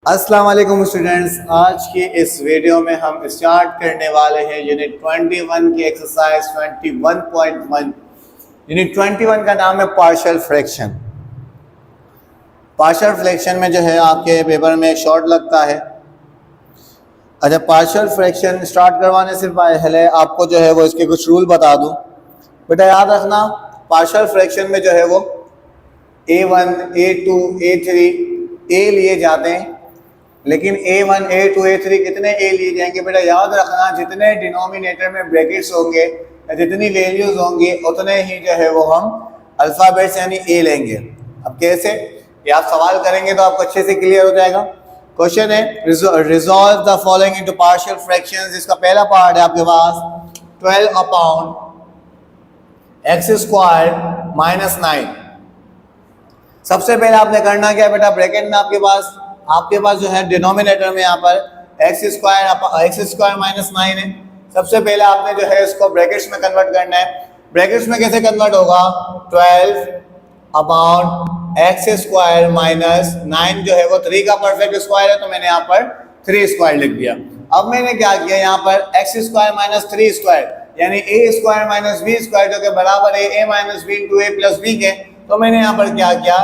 अस्सलाम वालेकुम स्टूडेंट्स, आज की इस वीडियो में हम स्टार्ट करने वाले हैं यूनिट 21 की एक्सरसाइज 21.1। यूनिट 21 का नाम है पार्शियल फ्रैक्शन। पार्शियल फ्रैक्शन में जो है आपके पेपर में एक शॉर्ट लगता है। अच्छा, पार्शियल फ्रैक्शन स्टार्ट करवाने से पहले आपको जो है वो इसके कुछ रूल बता दूं। बेटा याद रखना, पार्शियल फ्रैक्शन में जो है वो A1, A2, A3 ए लिए जाते हैं, लेकिन A1, A2, A3 कितने ए लिए जाएंगे? बेटा याद रखना, जितने डिनोमिनेटर में ब्रैकेट्स होंगे या जितनी वैल्यूज होंगी उतने ही जो है वो हम अल्फाबेट्स यानी ए लेंगे। अब कैसे, ये आप सवाल करेंगे तो आपको अच्छे से क्लियर हो जाएगा। क्वेश्चन है resolve the following into partial fractions. इसका पहला पार्ट है आपके पास 12 अपॉन एक्स स्क्वायर माइनस 9। सबसे पहले आपने करना क्या बेटा, ब्रैकेट में आपके पास जो है डिनोमिनेटर में यहाँ पर एक्स स्क्वायर माइनस 9 है। सबसे पहले आपने जो है इसको ब्रैकेट्स में कन्वर्ट करना है। ब्रैकेट्स में कैसे कन्वर्ट होगा, 12 अपॉन एक्स स्क्वायर माइनस 9 जो है वो 3 का परफेक्ट स्क्वायर है, तो मैंने यहाँ पर 3 स्क्वायर लिख दिया। अब मैंने क्या किया, यहाँ पर एक्स स्क्वायर माइनस 3 स्क्वायर यानी ए स्क्वायर माइनस बी स्क्वायर जो कि बराबर है ए माइनस बी इंटू ए प्लस बी के। तो मैंने यहाँ पर क्या किया,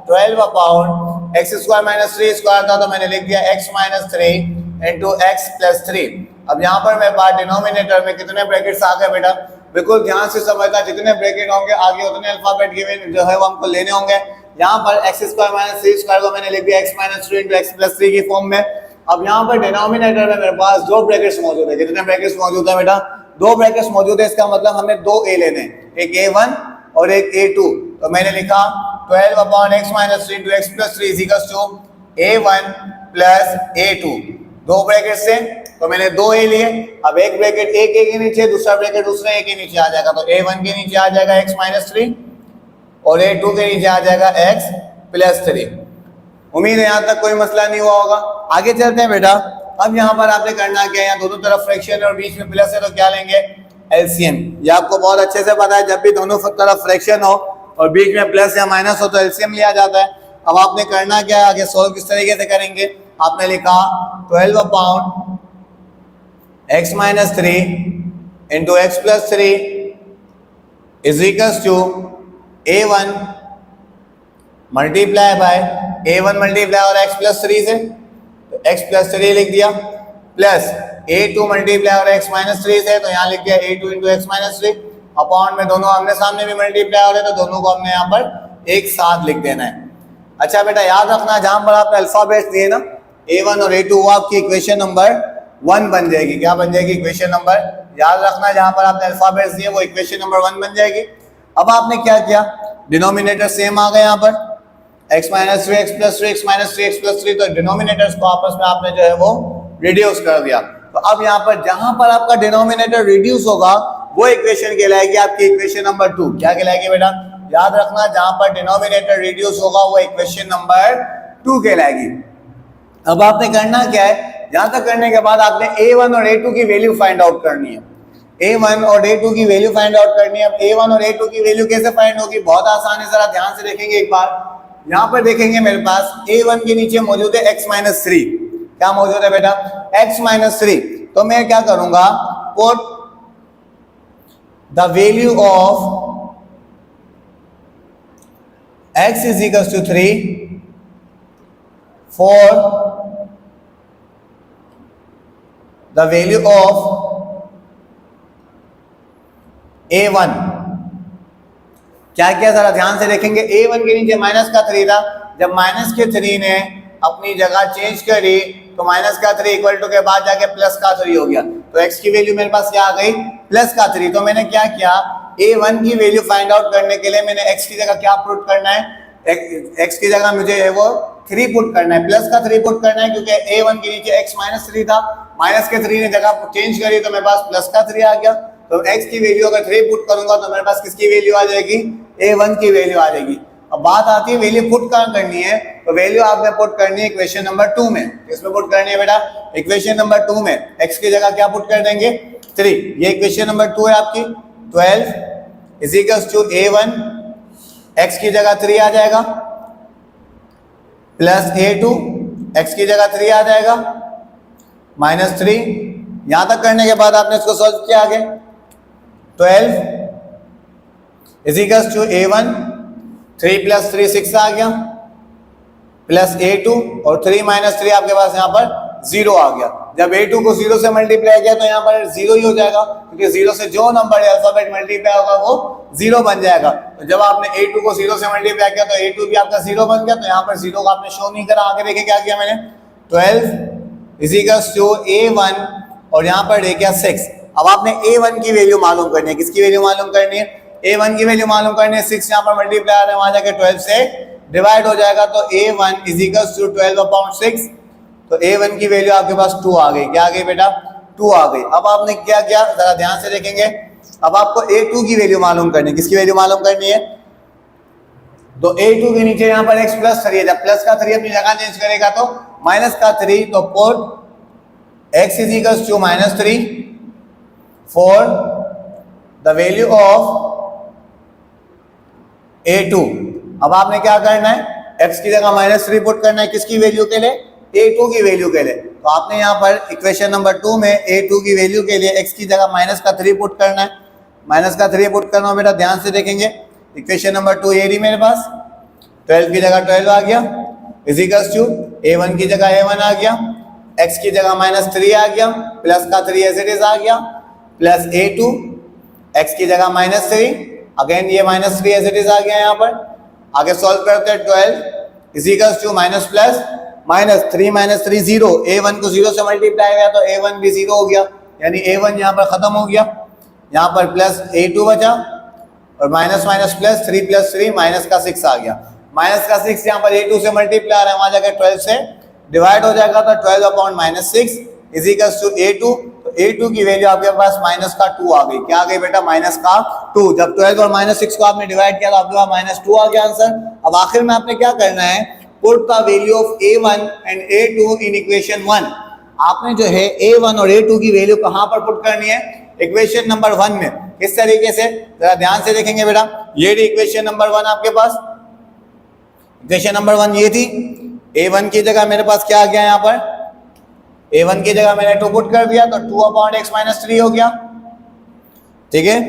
12 upon x square minus 3 square था तो मैंने लिख दिया x minus 3 into x plus 3। अब यहाँ पर मेरे पास डिनोमिनेटर में कितने ब्रैकेट्स आ गए बेटा, बिल्कुल ध्यान से समझना, जितने ब्रैकेट होंगे आगे उतने अल्फाबेट गिवन जो है वो हमको लेने होंगे। यहाँ पर एक्स स्क्वायर माइनस 3 स्क्वायर को मैंने लिख दिया x minus 3 into x plus 3 की फॉर्म में। अब यहाँ पर डिनोमिनेटर में मेरे पास दो ब्रैकेट्स मौजूद है। कितने ब्रैकेट्स मौजूद है बेटा, दो ब्रैकेट्स मौजूद है। इसका मतलब हमें दो ए लेने, एक A1 और एक A2। तो मैंने लिखा 12 upon x minus 3 into x plus 3 equals to A1 plus A2। दो ब्रैकेट से तो मैंने दो ए लिए। अब एक ब्रैकेट एक ए के नीचे, दूसरा ब्रैकेट दूसरे ए के नीचे आ जाएगा। तो A1 के नीचे आ जाएगा एक्स माइनस 3 और A2 के नीचे आ जाएगा एक्स प्लस 3। उम्मीद है यहाँ तक कोई मसला नहीं हुआ होगा। आगे चलते हैं बेटा। अब यहाँ पर आपने करना क्या है, यहाँ दोनों तरफ फ्रैक्शन है और बीच में प्लस है, तो क्या लेंगे, एलसीएम। ये आपको बहुत अच्छे से पता है, जब भी दोनों तरफ फ्रैक्शन हो और बीच में प्लस या माइनस हो तो एलसीएम लिया जाता है। अब आपने करना क्या है, आगे सोल्व किस तरीके से करेंगे, आपने लिखा 12 upon x minus 3 into x plus 3 is equals to A1 multiply by A1 multiply और एक्स प्लस 3 से, तो एक्स प्लस 3 लिख दिया, प्लस A2 मल्टीप्लाई और एक्स माइनस 3 से, तो यहाँ लिख दिया A2 into x minus 3। Upon में दोनों आमने सामने भी मल्टीप्लाई हो रहे, तो दोनों को हमने यहाँ पर एक साथ लिख देना है। अच्छा बेटा याद रखना, जहां पर आपने अल्फाबेट्स दिए ना A1 और A2, वो आपकी इक्वेशन नंबर 1 बन जाएगी। क्या बन जाएगी, इक्वेशन नंबर, याद रखना जहां पर आपने अल्फाबेट्स दिए वो इक्वेशन नंबर 1 बन जाएगी। अब आपने क्या किया, डिनोमिनेटर सेम आ गए यहाँ पर, x minus 3 x plus 3 x minus 3 x plus 3, तो डिनोमिनेटर्स को आपस में आपने जो है वो रिड्यूस कर दिया। तो अब यहाँ पर जहां पर आपका डिनोमिनेटर रिड्यूस होगा वो इक्वेशन कहलाएगी आपकी इक्वेशन नंबर 2। क्या कहलाएगी बेटा, याद रखना, जहां पर डिनोमिनेटर रिड्यूस होगा वो इक्वेशन नंबर 2 कहलाएगी। अब आपने करना क्या है, यहां तक करने के बाद आपने A1 और A2 की वैल्यू फाइंड आउट करनी है। A1 और A2 की वैल्यू फाइंड आउट करनी है। अब A1 और A2 की वैल्यू कैसे फाइंड होगी, बहुत आसान है, जरा ध्यान से देखेंगे एक बार। यहाँ पर देखेंगे मेरे पास A1 के नीचे मौजूद है x माइनस 3। क्या मौजूद है बेटा, x माइनस 3। तो मैं क्या करूंगा, put the value of x is equal to 3 for the value of A1। क्या किया, जरा ध्यान से देखेंगे। A1 के नीचे माइनस का 3 था, जब माइनस के 3 ने अपनी जगह चेंज करी तो माइनस का 3 इक्वल टू के बाद जाके प्लस का 3 हो गया। तो x की वैल्यू मेरे पास क्या आ गई, प्लस का 3। तो मैंने क्या किया, A1 की वैल्यू फाइंड आउट करने के लिए मैंने x की जगह क्या पुट करना है, x की जगह मुझे है वो 3 पुट करना है, प्लस का 3 पुट करना है, क्योंकि A1 के नीचे x माइनस 3 था, माइनस के 3 ने जगह चेंज करी तो मेरे पास प्लस का 3 आ गया। तो x की वैल्यू अगर 3 पुट करूंगा तो मेरे पास किसकी वैल्यू आ जाएगी, A1 की वैल्यू आ जाएगी। अब बात आती है वैल्यू पुट कहाँ करनी है, तो वैल्यू आपने पुट करनी है इक्वेशन नंबर 2 में। किसमें पुट करनी है बेटा, इक्वेशन नंबर 2 में। x की जगह क्या पुट कर देंगे, 3। ये इक्वेशन नंबर 2 है आपकी। 12 is equals to A1, x की जगह 3 आ जाएगा, प्लस A2 x की जगह 3 आ जाएगा, -3। यहां तक करने के बाद आपने इसको सॉल्व किया आगे, 12 इज इक्वल्स टू a1, 3 + 3 6 आ गया, प्लस a2 और 3 - 3 आपके पास यहाँ पर 0 आ गया। जब a2 को 0 से मल्टीप्लाई किया तो यहाँ पर 0 ही हो जाएगा, क्योंकि 0 से जो नंबर अल्फाबेट मल्टीप्लाई होगा वो 0 बन जाएगा। तो जब आपने a2 को 0 से मल्टीप्लाई किया तो a2 भी आपका 0 बन गया। तो यहाँ पर 0 को आपने शो नहीं करा। आगे देखिए क्या किया मैंने, 12 इज इक्वल्स टू a1 और यहाँ पर देखिए 6। अब आपने a1 की वैल्यू मालूम करनी है। किसकी वैल्यू मालूम करनी है? a1 की वैल्यू मालूम करनी है। 6 यहाँ पर मल्टीप्लाई आ रहा है, वहां जाके 12 से डिवाइड हो जाएगा। तो a1 इज इक्वल्स टू 12/6। तो a1 की वैल्यू आपके पास 2 आ गई। क्या आ गई बेटा? 2 आ गई। अब आपने क्या किया, जरा ध्यान से देखेंगे। अब आपको a2 की वैल्यू मालूम करनी है। किसकी वैल्यू मालूम करनी है? तो a2 के नीचे यहाँ पर x + 3 है। जब प्लस का 3 अपनी जगह चेंज करेगा तो माइनस का 3, तो put x is equals to -3 for the value of a2। अब आपने क्या करना है, x की जगह -3 पुट करना है। किसकी वैल्यू के लिए? a2 की वैल्यू के लिए। तो आपने यहाँ पर इक्वेशन नंबर 2 में a2 की वैल्यू के लिए x की जगह -3 पुट करना है। -3 पुट करना है बेटा, ध्यान से देखेंगे। इक्वेशन नंबर 2 ये रही मेरे पास, 12 की जगह 12 आ गया, इज इक्वल्स टू a1 की जगह a1 आ गया, x की जगह -3 आ गया, प्लस का 3 एज इट इज आ गया, प्लस a2 x की जगह -3, अगेन ये -3 एज इट इज आ गया। यहाँ पर आगे सॉल्व करते हैं। 12 is equals to minus plus -3 - 3 0। a1 को 0 से मल्टीप्लाई किया तो a1 भी 0 हो गया, यानी a1 यहाँ पर खत्म हो गया। यहाँ पर प्लस a2 बचा और माइनस माइनस प्लस 3 + 3 माइनस का 6 आ गया। माइनस का 6 यहाँ पर a2 से मल्टीप्लाई आ रहा है, वहां जाकर 12 से डिवाइड हो जाएगा। तो 12/6 इज इक्वल्स टू a2। तो a2 की वैल्यू आपके पास -2 आ गई। क्या आ गई बेटा? -2। जब 12 और -6 को आपने डिवाइड किया तो आपके पास -2 आ गया आंसर। अब आखिर में आपने क्या करना है, put the value of a1 and a2 in equation 1। आपने जो है a1 और a2 की वैल्यू कहां पर पुट करनी है? इक्वेशन नंबर 1 में। किस तरीके से, जरा ध्यान से देखेंगे बेटा। ये रही इक्वेशन नंबर 1 आपके पास। इक्वेशन नंबर 1 ये थी। a1 की जगह मेरे पास क्या आ गया, यहाँ पर a1 की जगह मैंने 2 पुट कर दिया तो 2/x - 3 हो गया। ठीक है।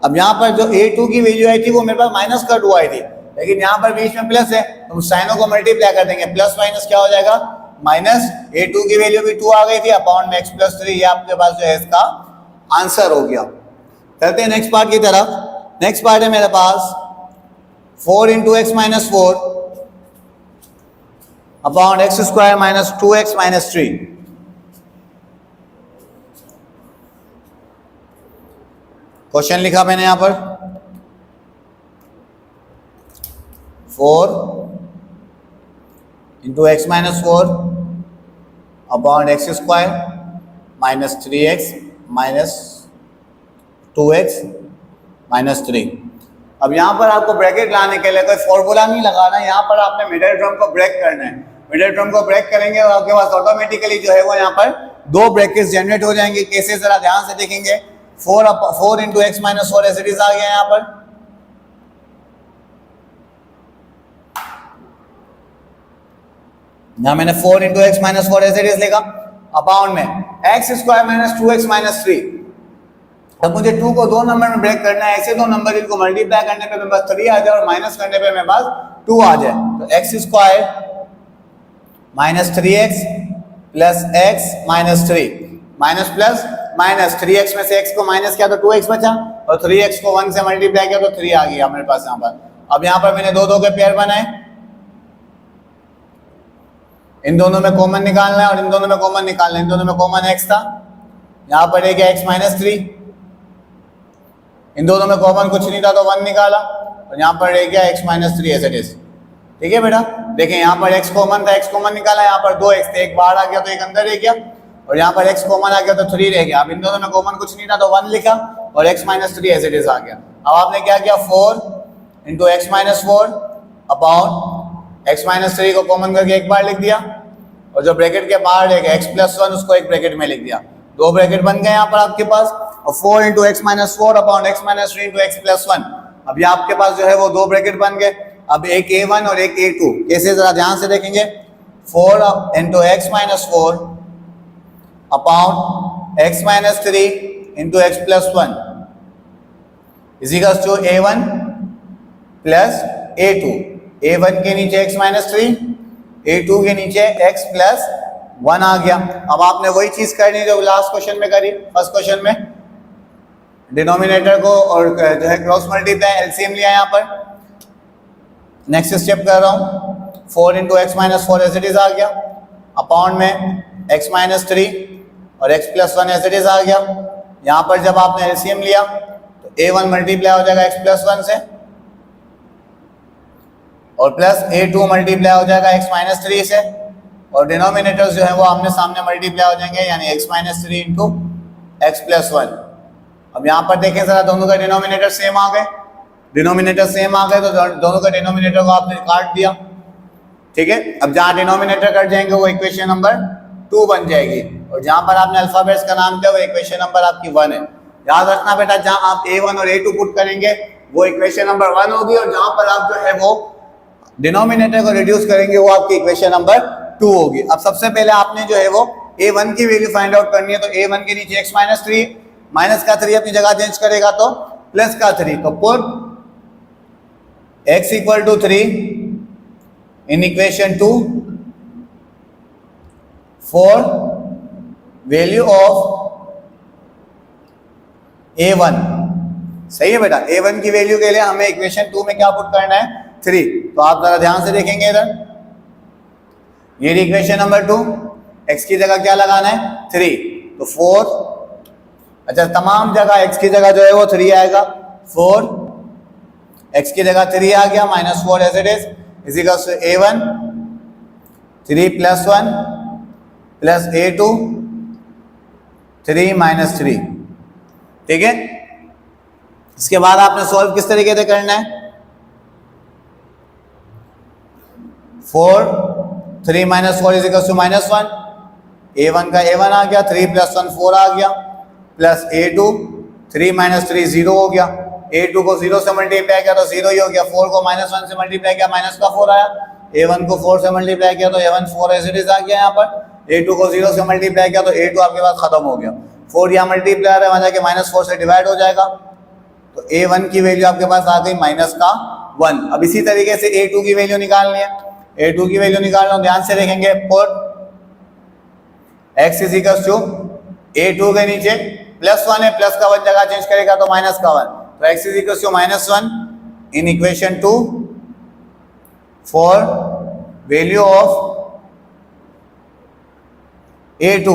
अब यहाँ पर जो a2 की वैल्यू आई थी वो मेरे पास -2 आई थी, लेकिन यहाँ पर बीच में प्लस है तो साइनों को मल्टीप्लाई कर देंगे। प्लस माइनस क्या हो जाएगा? माइनस। a2 की वैल्यू भी 2 आ गई थी, अपॉन में x + 3। ये आपके पास जो है इसका आंसर हो गया। चलते हैं नेक्स्ट पार्ट की तरफ। नेक्स्ट पार्ट है मेरे पास 4 × x - 4 upon x² - 2x - 3। Question लिखा मैंने यहां पर 4 × x - 4 upon x² - 3x - 2x - 3। अब यहाँ पर आपको ब्रैकेट लाने के लिए कोई फॉर्मूला नहीं लगाना, यहाँ पर आपने मिडिल टर्म को ब्रेक करना है। मिडिल टर्म को ब्रेक करेंगे और आपके पास ऑटोमेटिकली जो है वो यहाँ पर 2 ब्रैकेट्स जनरेट हो जाएंगे। कैसे, जरा ध्यान से देखेंगे। 4 × x - 4 एज इट इज आ गया यहाँ पर। यहाँ मैंने 4 × x - 4 एज इट इज लिखा, अपॉन में x² - 2x - 3। अब मुझे 2 को 2 नंबर में ब्रेक करना है। ऐसे 2 नंबर जिनको मल्टीप्लाई करने पे मेरे पास 3 आ जाए और माइनस करने पे मेरे पास 2 आ जाए। तो x² - 3x plus x - 3 minus plus minus 3x में से x को माइनस किया तो 2x बचा और 3x को 1 से मल्टीप्लाई किया तो 3 आ गया मेरे पास यहाँ पर। अब यहाँ पर मैंने 2 के पेयर बनाए, इन दोनों में कॉमन निकालना है और इन दोनों में कॉमन निकालना है। इन दोनों में कॉमन x था, यहाँ पर एक x - 3, इन दोनों में कॉमन कुछ नहीं था तो 1 निकाला और यहाँ पर रह गया x - 3 एज इट इज। ठीक है बेटा, देखें यहाँ पर x कॉमन था, x कॉमन निकाला, यहाँ पर 2x थे, एक बाहर आ गया तो एक अंदर रह गया और यहाँ पर x कॉमन आ गया तो 3 रह गया। अब इन दोनों में कॉमन कुछ नहीं था तो 1 लिखा और x - 3 एज इट इज आ गया। अब आपने क्या किया, 4 × x - 4 अपॉन x - 3 को कॉमन करके एक बार लिख दिया और जो ब्रैकेट के बाहर रह गया x + 1 उसको एक ब्रैकेट में लिख दिया। 2 ब्रैकेट बन गए यहाँ पर आपके पास। और 4 × x - 4 अपॉन x - 3 × x + 1। अब ये आपके पास जो है वो 2 ब्रैकेट बन गए। अब एक a1 और एक a2। कैसे, जरा ध्यान से देखेंगे। 4 into x minus 4 upon x minus 3 into x plus 1 is equals to a1 plus a2। a1 के नीचे x minus 3, a2 के नीचे x plus 1 आ गया। अब आपने वही चीज करनी जो लास्ट क्वेश्चन में करी, फर्स्ट क्वेश्चन में डिनोमिनेटर को और जो है क्रॉस मल्टीप्लाई एलसीएम लिया यहाँ पर। नेक्स्ट स्टेप कर रहा हूँ, 4 into x minus 4 as it is आ गया, अपॉन में x माइनस 3 और x plus 1 as it is आ गया। यहाँ पर जब आपने एलसीएम लिया तो a1 मल्टीप्लाई हो जाएगा x प्लस 1 से और प्लस a2 मल्टीप्लाई हो जाएगा x माइनस 3 से, और डिनोमिनेटर्स जो है वो आमने सामने मल्टीप्लाई हो जाएंगे, यानी x minus 3 into x plus 1। अब यहाँ पर देखें जरा, दोनों का डिनोमिनेटर सेम आ गए, डिनोमिनेटर सेम आ गए तो दोनों का डिनोमिनेटर को आपने काट दिया, ठीक है। अब जहाँ डिनोमिनेटर कट जाएंगे वो इक्वेशन नंबर 2 बन जाएगी, और जहाँ पर आपने अल्फाबेट्स का नाम दिया वो इक्वेशन नंबर आपकी 1 है। याद रखना बेटा, जहाँ आप a1 और a2 पुट करेंगे वो इक्वेशन नंबर 1 होगी, और जहाँ पर आप जो है वो डिनोमिनेटर को रिड्यूस करेंगे वो आपकी इक्वेशन नंबर 2 होगी। अब सबसे पहले आपने जो है वो a1 की वैल्यू फाइंड आउट करनी है, तो a1 के नीचे x माइनस 3, माइनस का 3 अपनी जगह चेंज करेगा तो प्लस का 3, तो put x equal to 3 in equation 2 for value of a1। सही है बेटा, a1 की वैल्यू के लिए हमें इक्वेशन 2 में क्या पुट करना है, 3। तो आप जरा ध्यान से देखेंगे इधर, ये इक्वेशन नंबर 2, x की जगह क्या लगाना है 3, तो 4, अच्छा तमाम जगह x की जगह जो है वो 3 आएगा, 4 x की जगह 3 आ गया, minus 4 as it is equals to a1 3 plus 1 plus a2 3 minus 3, ठीक है। इसके बाद आपने सॉल्व किस तरीके से करना है, 4 3 minus 4 is equals to minus 1, a1 का a1 आ गया, 3 प्लस 1 4 आ गया, प्लस a2 3 माइनस 3 0 हो गया, a2 को 0 से मल्टीप्लाई किया तो 0 ही हो गया, 4 को माइनस 1 से मल्टीप्लाई किया माइनस का 4 आया, a1 को 4 से मल्टीप्लाई किया तो a1 4 एज इट इज आ गया यहाँ पर, a2 को 0 से मल्टीप्लाई किया तो a2 आपके पास खत्म हो गया, 4 यहाँ मल्टीप्लाई है, वहां जाके माइनस 4 से डिवाइड हो जाएगा, तो a1 की वैल्यू आपके पास आ गई माइनस का 1। अब इसी तरीके से a2 की वैल्यू निकालनी है, a2 की वैल्यू निकालना, ध्यान से देखेंगे, put x is equals to a2 के नीचे प्लस 1 है, प्लस का 1 जगह चेंज करेगा तो माइनस का 1, तो x is equals to minus 1 in equation 2 for value of a2,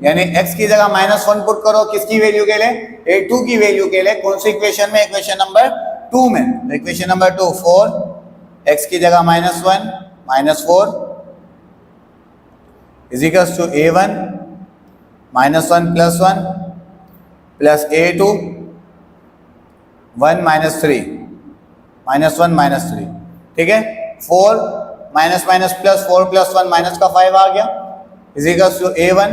यानी x की जगह माइनस 1 पुट करो, किसकी वैल्यू के लिए, a2 की वैल्यू के लिए, कौन सी इक्वेशन में, इक्वेशन नंबर 2 में, इक्वेशन नंबर 2 4 x की जगह minus 1 minus 4 is equals to a1 minus 1 plus 1 plus a2 1 minus 3 minus 1 minus 3, ठीक है। 4 minus minus plus 4 plus 1 minus का 5 आ गया, is equals to a1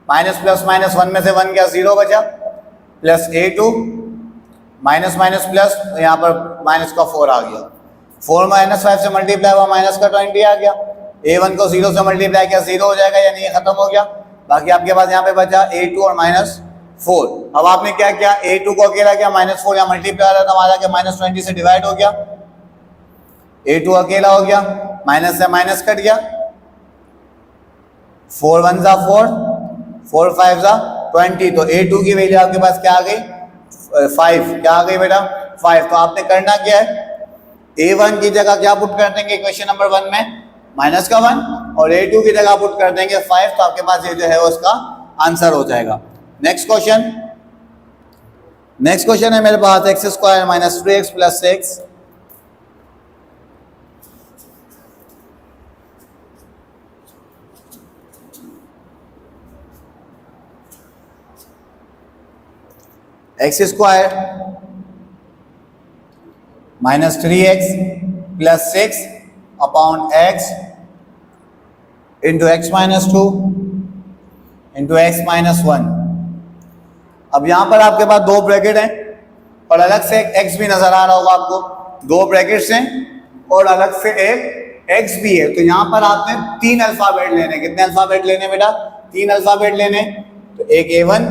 minus plus minus 1 में से 1 गया 0 बचा, plus a2 minus minus plus, यहाँ पर माइनस का 4 आ गया, 4 माइनस 5 से मल्टीप्लाई हुआ माइनस का 20 आ गया, a1 को 0 से मल्टीप्लाई किया 0 हो जाएगा, यानी ये खत्म हो गया। बाकी आपके पास यहाँ पे बचा a2 और माइनस 4। अब आपने क्या किया, a2 को अकेला किया, माइनस 4 यहाँ मल्टीप्लाई आ रहा था, वहां जाके माइनस 20 से डिवाइड हो गया, a2 अकेला हो गया, माइनस से माइनस कट गया, 4 1 जा 4 4 5 जा 20, तो a2 की वैल्यू आपके पास क्या आ गई 5, क्या आ गई बेटा 5। तो आपने करना क्या है, a1 की जगह क्या पुट कर देंगे इक्वेशन नंबर 1 में माइनस का 1, और a2 की जगह पुट कर देंगे 5, तो आपके पास ये जो है उसका आंसर हो जाएगा। नेक्स्ट क्वेश्चन है मेरे पास x square minus 3x plus 6 x square minus 3x plus 6 upon x into x minus 2 into x minus 1। अब यहां पर आपके पास 2 ब्रैकेट हैं और अलग से एक x भी नजर आ रहा होगा आपको, 2 ब्रैकेट्स हैं और अलग से एक एक्स भी है, तो यहाँ पर आपने 3 अल्फाबेट लेने। कितने अल्फाबेट लेने बेटा? 3 अल्फाबेट लेने। तो एक A1,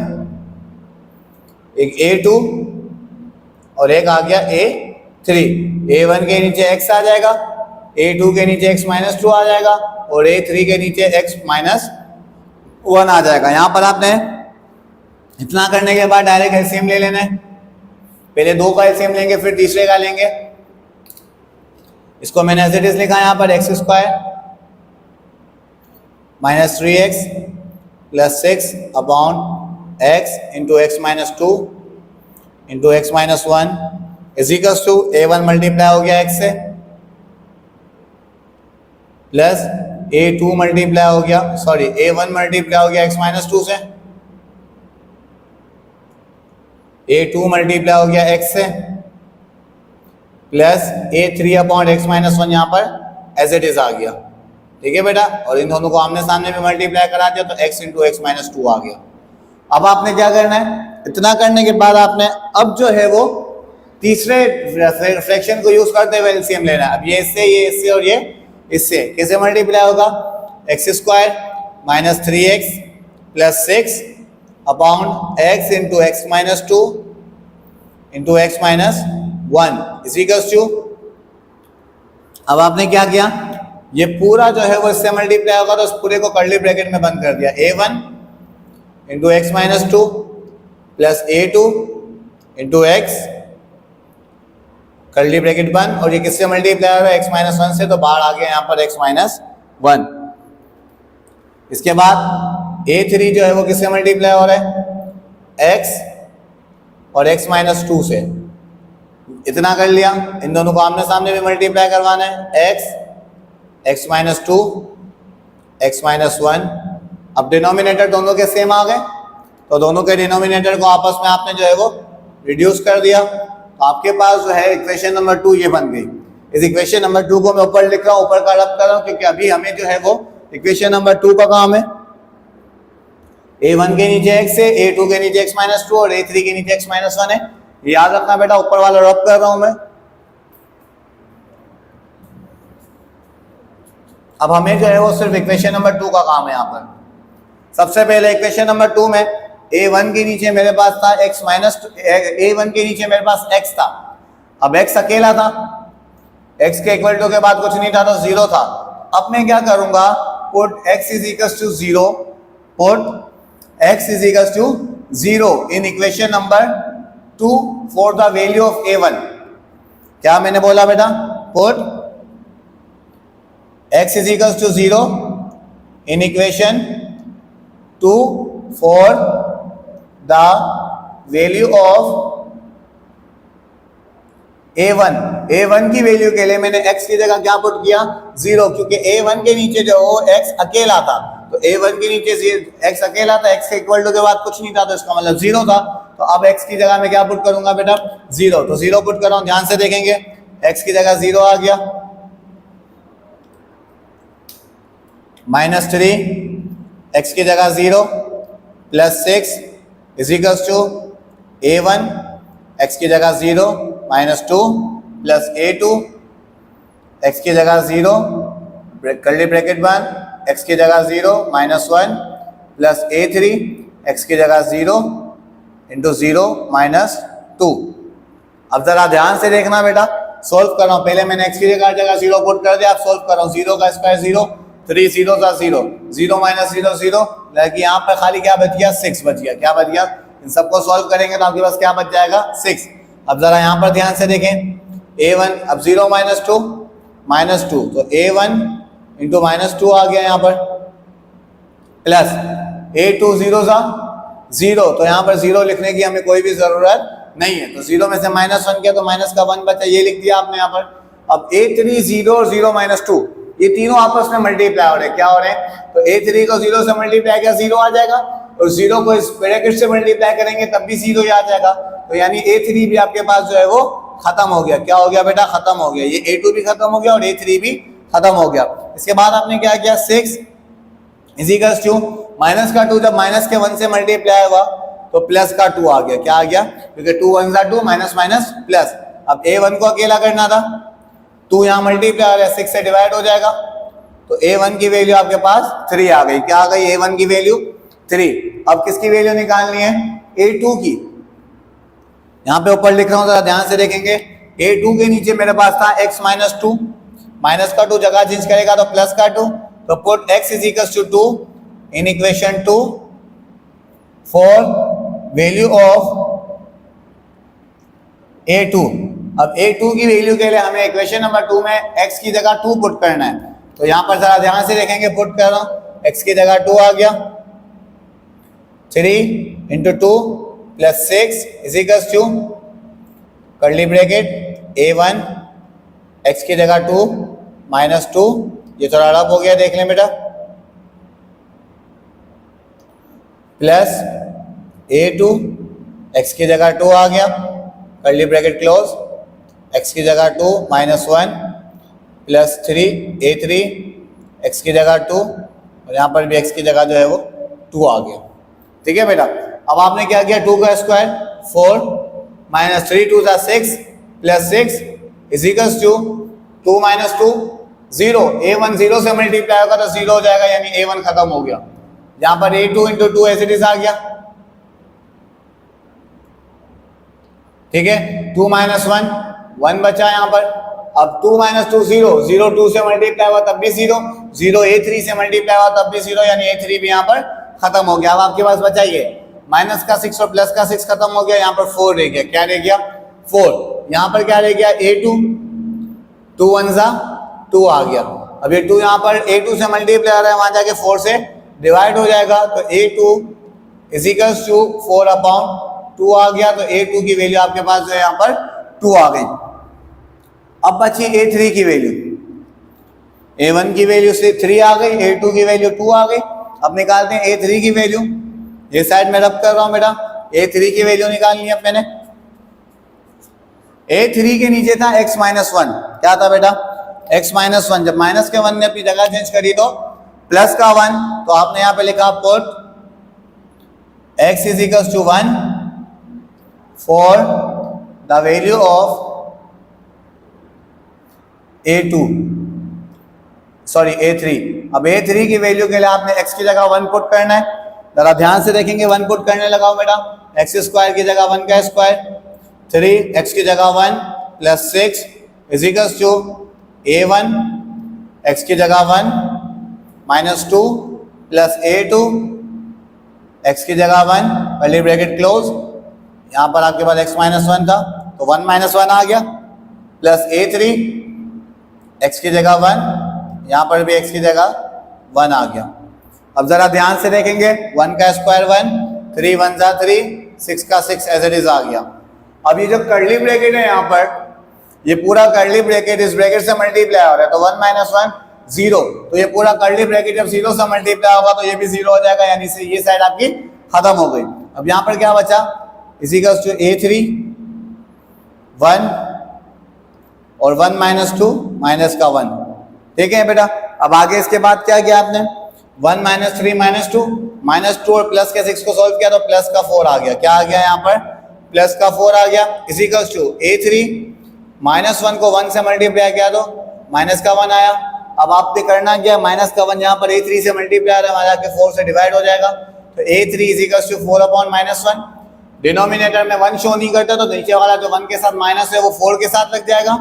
एक A2 और एक आ गया A3। A1 के नीचे x आ जाएगा, A2 के नीचे x-2 आ जाएगा और A3 के नीचे x-1 आ जाएगा। यहाँ पर आपने इतना करने के बाद डायरेक्ट एलसीएम ले लेना है। पहले 2 का एलसीएम लेंगे, फिर तीसरे का लेंगे। इसको मैंने एज इट इज लिखा यहाँ पर x² minus 3x plus 6 upon x into x-2 into x-1 is equals to A1 multiply हो गया x से प्लस A2 मल्टीप्लाई हो गया, सॉरी A1 मल्टीप्लाई हो गया x-2 से, A2 मल्टीप्लाई हो गया x से प्लस A3 अपॉन x-1 यहाँ पर एज इट इज आ गया। ठीक है बेटा, और इन दोनों को आमने सामने में मल्टीप्लाई करा दिया तो x इंटू x-2 आ गया। अब आपने क्या करना है, इतना करने के बाद आपने अब जो है वो तीसरे फ्रैक्शन को यूज करते हुए एलसीएम लेना है। अब ये इससे और ये इससे कैसे मल्टीप्लाई होगा? x² minus 3x plus 6 upon x into x-2 into x-1 is equals to, अब आपने क्या किया, ये पूरा जो है वो इससे मल्टीप्लाई होगा तो उस पूरे को कर्ली ब्रैकेट में बंद कर दिया। A1 into x-2 plus A2 into x curly bracket बंद, और ये किससे मल्टीप्लाई हो रहा है? x-1 से, तो बाहर आ गया यहाँ पर x-1। इसके बाद A3 जो है वो किससे मल्टीप्लाई हो रहा है? x और x-2 से। इतना कर लिया, इन दोनों को आमने सामने भी मल्टीप्लाई करवाना है, x x-2 x-1। अब डिनोमिनेटर दोनों के सेम आ गए, तो दोनों के डिनोमिनेटर को आपस में आपने जो है वो रिड्यूस कर दिया, तो आपके पास जो है इक्वेशन नंबर 2 ये बन गई। इस इक्वेशन नंबर 2 को मैं ऊपर लिख रहा हूँ, ऊपर का रब कर रहा हूँ, क्योंकि अभी हमें जो है वो इक्वेशन नंबर 2 का काम है। A1 के नीचे x है, A2 के नीचे x-2 और A3 के नीचे x-1 है। याद रखना बेटा, ऊपर वाला रब कर रहा हूं मैं। अब हमें जो है वो सिर्फ इक्वेशन नंबर 2 का काम है यहाँ पर। सबसे पहले इक्वेशन नंबर 2 में A1 के नीचे मेरे पास था A1 के नीचे मेरे पास x था। अब x अकेला था, x के इक्वल टू के बाद कुछ नहीं था तो 0 था। अब मैं क्या करूंगा, put x is equals to 0, put x is equals to 0 in equation number 2 for the value of A1। क्या मैंने बोला बेटा? Put x is equals to 0 in equation 2 for the value of A1। A1 की value के लिए मैंने x की जगह क्या पुट किया? 0, क्योंकि A1 के नीचे जो x अकेला था, तो A1 के नीचे x अकेला था, x के इक्वल टू के बाद कुछ नहीं था, तो इसका मतलब 0 था। तो अब x की जगह मैं क्या पुट करूंगा बेटा? 0। तो 0 पुट कर रहा हूं, ध्यान से देखेंगे, x की जगह 0 आ गया, -3 x की जगह 0 plus 6 is equals to A1 x की जगह 0 -2 प्लस A2 x की जगह 0 कर्ली ब्रैकेट बंद, x की जगह 0 -1 प्लस A3 x की जगह 0 इंटू 0 -2। अब जरा ध्यान से देखना बेटा, सोल्व कर रहा हूँ। पहले मैंने x की जगह 0 पुट कर दिया, अब सोल्व कर रहा हूँ। 0 का स्क्वायर 0, 3 0 का 0, 0 - 0 0, लेकिन यहाँ पर खाली क्या बच गया? 6 बच गया। क्या बच गया? इन सबको सॉल्व करेंगे तो आपके पास क्या बच जाएगा? 6। अब जरा यहाँ पर ध्यान से देखें, A1 अब 0 -2 तो A1 इंटू -2 आ गया यहाँ पर, प्लस A2 0 सा 0, तो यहाँ पर 0 लिखने की हमें कोई भी जरूरत नहीं है, तो 0 में से -1 किया तो माइनस का 1 बचा, ये लिख दिया आपने यहाँ पर। अब A3 0 और 0 -2 ये तीनों आपस में मल्टीप्लाई हो रहे हैं। क्या हो रहे हैं? तो A3 को 0 से मल्टीप्लाई किया 0 आ जाएगा, और 0 को इस ब्रैकेट से मल्टीप्लाई करेंगे तब भी 0 ही आ जाएगा। तो यानी A3 भी आपके पास जो है वो खत्म हो गया। क्या हो गया बेटा? खत्म हो गया। ये A2 भी खत्म हो गया और A3 भी खत्म हो गया। इसके बाद आपने क्या किया? 6 इज इक्वल्स टू माइनस का 2, जब माइनस के 1 से मल्टीप्लाई हुआ तो प्लस का 2 आ गया। क्या आ गया? क्योंकि 2 1 2 माइनस माइनस प्लस। अब A1 को अकेला करना था, 2 यहाँ मल्टीप्लाई है, 6 से डिवाइड हो जाएगा, तो a1 की वैल्यू आपके पास 3 आ गई। क्या आ गई? a1 की वैल्यू 3। अब किसकी वैल्यू निकालनी है? a2 की। यहाँ पे ऊपर लिख रहा हूँ, जरा ध्यान से देखेंगे। a2 के नीचे मेरे पास था x माइनस 2, माइनस का 2 जगह चेंज करेगा तो प्लस का 2, तो put x is equal to 2 in equation 2 for value of a2। अब a2 की वैल्यू के लिए हमें इक्वेशन नंबर 2 में x की जगह 2 पुट करना है, तो यहां पर जरा ध्यान से देखेंगे, पुट कर रहा हूं, x की जगह 2 आ गया, 3 into 2 plus 6 is equal to curly bracket a1 x की जगह 2 माइनस 2, ये थोड़ा रब हो गया, देख लें बेटा, प्लस a2 x की जगह 2 आ गया, कर्ली ब्रैकेट क्लोज, x की जगह 2 माइनस 1 प्लस 3 a3 x की जगह 2, और यहाँ पर भी x की जगह जो है वो 2 आ गया। ठीक है बेटा, अब आपने क्या किया, 2 का square 4 minus 3 2 6 plus 6 is equal to 2 minus 2 0, a1 0 से मल्टीप्लाई होगा तो 0 हो जाएगा, यानी a1 खत्म हो गया। यहाँ पर a2 into 2 as it is आ गया। ठीक है, 2 माइनस 1 बचा यहाँ पर। अब 2 माइनस 2 0, 0 2 से मल्टीप्लाई हुआ तब भी 0, 0 a3 से मल्टीप्लाई हुआ तब भी 0, यानी a3 भी यहाँ पर खत्म हो गया। अब आपके पास बचा ये माइनस का 6 और प्लस का 6 खत्म हो गया, यहाँ पर 4 रह गया। क्या रह गया? 4। यहाँ पर क्या रह गया? a2, 2 1 2 आ गया। अब ये 2 यहाँ पर a2 से मल्टीप्लाई हो रहा है, वहां जाके 4 से डिवाइड हो जाएगा, तो a2 is equal to 4 upon 2 आ गया, तो a2 की वैल्यू आपके पास जो है यहाँ पर 2 आ गई। अब बची a3 की वैल्यू, a1 की वैल्यू से 3 आ गई, a2 की वैल्यू 2 आ गई। अब निकालते हैं a3 की वैल्यू, ये साइड में रब कर रहा हूं बेटा, a3 की वैल्यू निकालनी है मैंने। a3 के नीचे था x माइनस 1, क्या था बेटा? x minus 1। जब माइनस के 1 ने अपनी जगह चेंज करी तो प्लस का 1, तो आपने यहाँ पे लिखा put x is equal to 1 for the value of a2 sorry a3। अब a3 की वैल्यू के लिए आपने x की जगह 1 पुट करना है, जरा ध्यान से देखेंगे। 1 पुट करने लगाओ बेटा, x स्क्वायर की जगह 1 का स्क्वायर, 3 x की जगह 1 plus 6 is equal to a1 x की जगह 1 माइनस 2 प्लस a2 x की जगह 1 कर्ली ब्रैकेट क्लोज, यहाँ पर आपके पास x माइनस 1 था तो 1 माइनस 1 आ गया, प्लस a3 x की जगह 1, यहाँ पर भी x की जगह 1 आ गया। अब जरा ध्यान से देखेंगे, 1 का स्क्वायर 1, 3 1 3, 6 का 6 एज इट इज आ गया। अब ये जो कर्ली ब्रैकेट है यहाँ पर, ये पूरा कर्ली ब्रैकेट इस ब्रैकेट से मल्टीप्लाई हो रहा है, तो 1 माइनस 1 0, तो ये पूरा कर्ली ब्रैकेट जब 0 से मल्टीप्लाई होगा तो ये भी 0 हो जाएगा, यानी से ये साइड आपकी खत्म हो गई। अब यहाँ पर क्या बचा? इज इक्वल टू a3 1 और 1 माइनस 2 माइनस का 1। ठीक है बेटा, अब आगे इसके बाद क्या किया आपने? 1 माइनस 3 माइनस 2 और प्लस के 6 को सॉल्व किया तो प्लस का 4 आ गया। क्या आ गया यहाँ पर? प्लस का 4 आ गया, is equal to a3 minus 1 को 1 से मल्टीप्लाई किया तो माइनस का 1 आया। अब आपने करना क्या? माइनस का 1 यहाँ पर a3 से मल्टीप्लाई आ रहा है, वहां जाके 4 से डिवाइड हो जाएगा, तो a3 is equal to 4 upon minus 1। Denominator में 1 शो नहीं करता, तो नीचे वाला जो 1 के साथ माइनस है वो 4 के साथ लग जाएगा।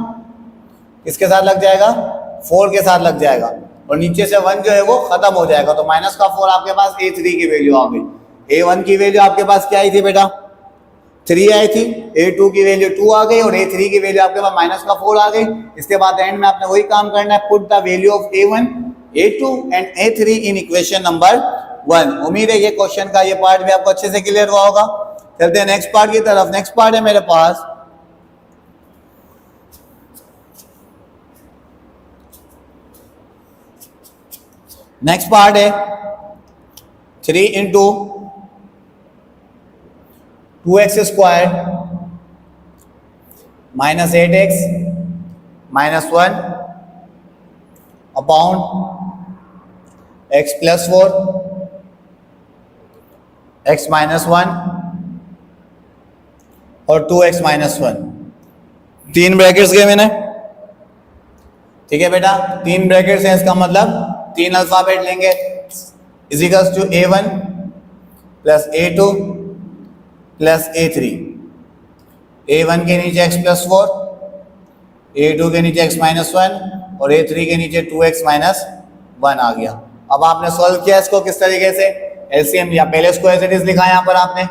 किसके साथ लग जाएगा? 4 के साथ लग जाएगा, और नीचे से 1 जो है वो खत्म हो जाएगा, तो माइनस का 4 आपके पास a3 की वैल्यू आ गई। a1 की वैल्यू आपके पास क्या आई थी बेटा? 3 आई थी, a2 की वैल्यू 2 आ गई, और a3 की वैल्यू आपके पास माइनस का 4 आ गई। इसके बाद एंड में आपने वही काम करना है, put the value of a1, a2 and a3 in equation number 1। उम्मीद है ये क्वेश्चन का ये पार्ट भी आपको अच्छे से क्लियर हुआ होगा। चलते हैं नेक्स्ट पार्ट की तरफ। नेक्स्ट पार्ट है मेरे पास नेक्स्ट पार्ट है 3 into 2x square minus 8x minus 1 upon x plus 4 x minus 1 और 2x माइनस 1। 3 ब्रैकेट्स गए मैंने, ठीक है बेटा, 3 ब्रैकेट्स हैं, इसका मतलब 3 अल्फाबेट लेंगे। Is equals to A1 plus A2 plus A3। A1 के नीचे x प्लस 4, A2 के नीचे x माइनस 1 और A3 के नीचे 2x माइनस 1 आ गया। अब आपने सॉल्व किया इसको किस तरीके से, एलसीएम लिया। पहले इसको एज इट इज लिखा यहां पर आपने,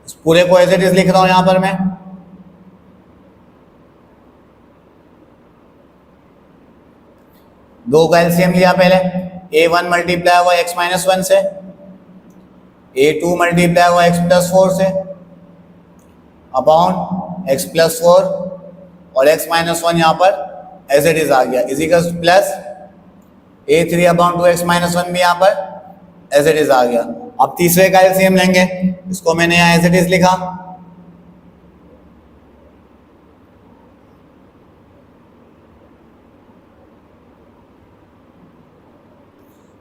इस पूरे को एज इट इज लिख रहा हूं यहां पर मैं। दो का एलसीएम लिया पहले, A1 मल्टीप्लाई हुआ x माइनस 1 से, A2 मल्टीप्लाई हुआ x प्लस 4 से, अपॉन x प्लस 4 और x माइनस 1 यहाँ पर एज इट इज आ गया, is equals plus A3 upon 2x minus 1 भी यहाँ पर एज इट इज आ गया। अब तीसरे का एलसीएम लेंगे, इसको मैंने यहाँ एज इट इज लिखा,